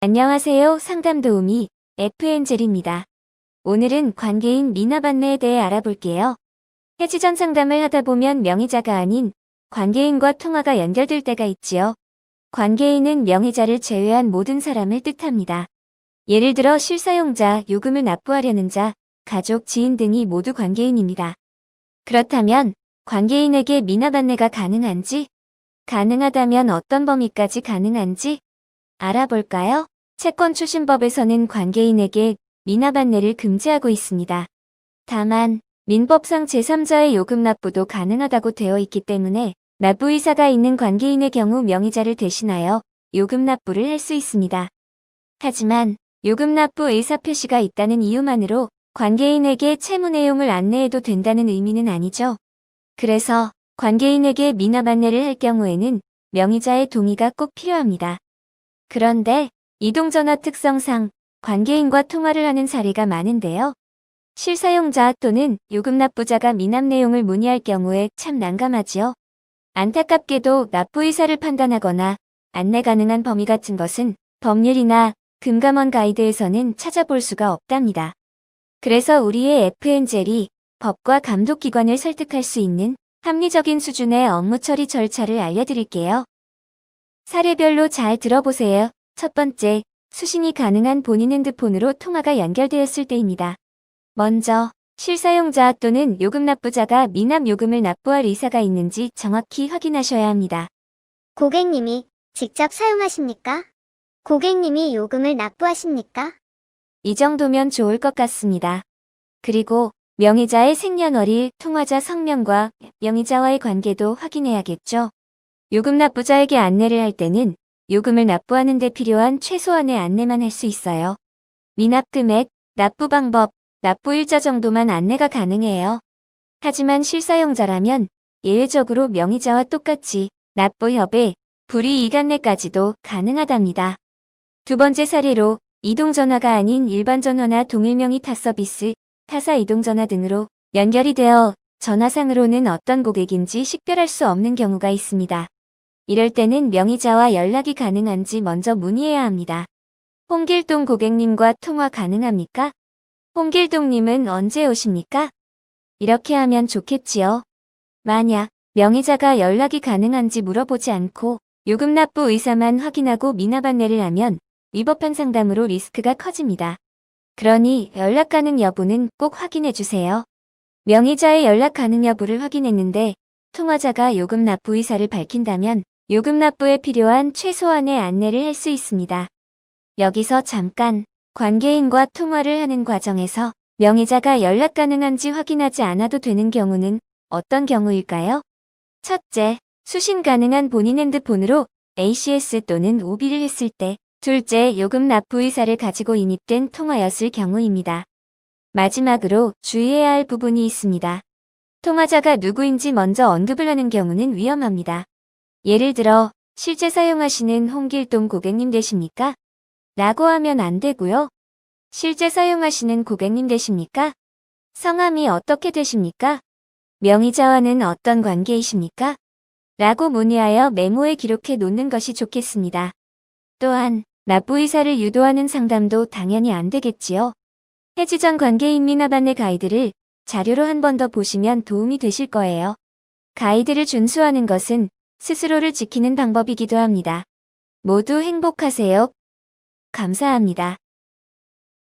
안녕하세요. 상담도우미 FN젤입니다. 오늘은 관계인 미납안내에 대해 알아볼게요. 해지전 상담을 하다 보면 명의자가 아닌 관계인과 통화가 연결될 때가 있지요. 관계인은 명의자를 제외한 모든 사람을 뜻합니다. 예를 들어 실사용자, 요금을 납부하려는 자, 가족, 지인 등이 모두 관계인입니다. 그렇다면 관계인에게 미납안내가 가능한지, 가능하다면 어떤 범위까지 가능한지 알아볼까요? 채권추신법에서는 관계인에게 미납안내를 금지하고 있습니다. 다만 민법상 제3자의 요금 납부도 가능하다고 되어 있기 때문에 납부의사가 있는 관계인의 경우 명의자를 대신하여 요금 납부를 할 수 있습니다. 하지만 요금 납부 의사표시가 있다는 이유만으로 관계인에게 채무 내용을 안내해도 된다는 의미는 아니죠. 그래서 관계인에게 미납안내를 할 경우에는 명의자의 동의가 꼭 필요합니다. 그런데 이동전화 특성상 관계인과 통화를 하는 사례가 많은데요. 실사용자 또는 요금 납부자가 미납 내용을 문의할 경우에 참 난감하지요. 안타깝게도 납부의사를 판단하거나 안내 가능한 범위 같은 것은 법률이나 금감원 가이드에서는 찾아볼 수가 없답니다. 그래서 우리의 FN젤이 법과 감독기관을 설득할 수 있는 합리적인 수준의 업무 처리 절차를 알려드릴게요. 사례별로 잘 들어보세요. 첫 번째, 수신이 가능한 본인 핸드폰으로 통화가 연결되었을 때입니다. 먼저, 실사용자 또는 요금 납부자가 미납 요금을 납부할 의사가 있는지 정확히 확인하셔야 합니다. 고객님이 직접 사용하십니까? 고객님이 요금을 납부하십니까? 이 정도면 좋을 것 같습니다. 그리고 명의자의 생년월일, 통화자 성명과 명의자와의 관계도 확인해야겠죠. 요금 납부자에게 안내를 할 때는 요금을 납부하는 데 필요한 최소한의 안내만 할 수 있어요. 미납 금액, 납부 방법, 납부일자 정도만 안내가 가능해요. 하지만 실사용자라면 예외적으로 명의자와 똑같이 납부 협의, 불이익 안내까지도 가능하답니다. 두 번째 사례로 이동전화가 아닌 일반 전화나 동일명의 타서비스, 타사 이동전화 등으로 연결이 되어 전화상으로는 어떤 고객인지 식별할 수 없는 경우가 있습니다. 이럴 때는 명의자와 연락이 가능한지 먼저 문의해야 합니다. 홍길동 고객님과 통화 가능합니까? 홍길동님은 언제 오십니까? 이렇게 하면 좋겠지요. 만약 명의자가 연락이 가능한지 물어보지 않고 요금 납부 의사만 확인하고 미납 안내를 하면 위법한 상담으로 리스크가 커집니다. 그러니 연락 가능 여부는 꼭 확인해 주세요. 명의자의 연락 가능 여부를 확인했는데 통화자가 요금 납부 의사를 밝힌다면 요금 납부에 필요한 최소한의 안내를 할 수 있습니다. 여기서 잠깐 관계인과 통화를 하는 과정에서 명의자가 연락 가능한지 확인하지 않아도 되는 경우는 어떤 경우일까요? 첫째, 수신 가능한 본인 핸드폰으로 ACS 또는 OB를 했을 때, 둘째, 요금 납부 의사를 가지고 인입된 통화였을 경우입니다. 마지막으로 주의해야 할 부분이 있습니다. 통화자가 누구인지 먼저 언급을 하는 경우는 위험합니다. 예를 들어 실제 사용하시는 홍길동 고객님 되십니까? 라고 하면 안 되고요. 실제 사용하시는 고객님 되십니까? 성함이 어떻게 되십니까? 명의자와는 어떤 관계이십니까? 라고 문의하여 메모에 기록해 놓는 것이 좋겠습니다. 또한 납부 의사를 유도하는 상담도 당연히 안 되겠지요. 해지전 관계인 미납 안내 가이드를 자료로 한 번 더 보시면 도움이 되실 거예요. 가이드를 준수하는 것은 스스로를 지키는 방법이기도 합니다. 모두 행복하세요. 감사합니다.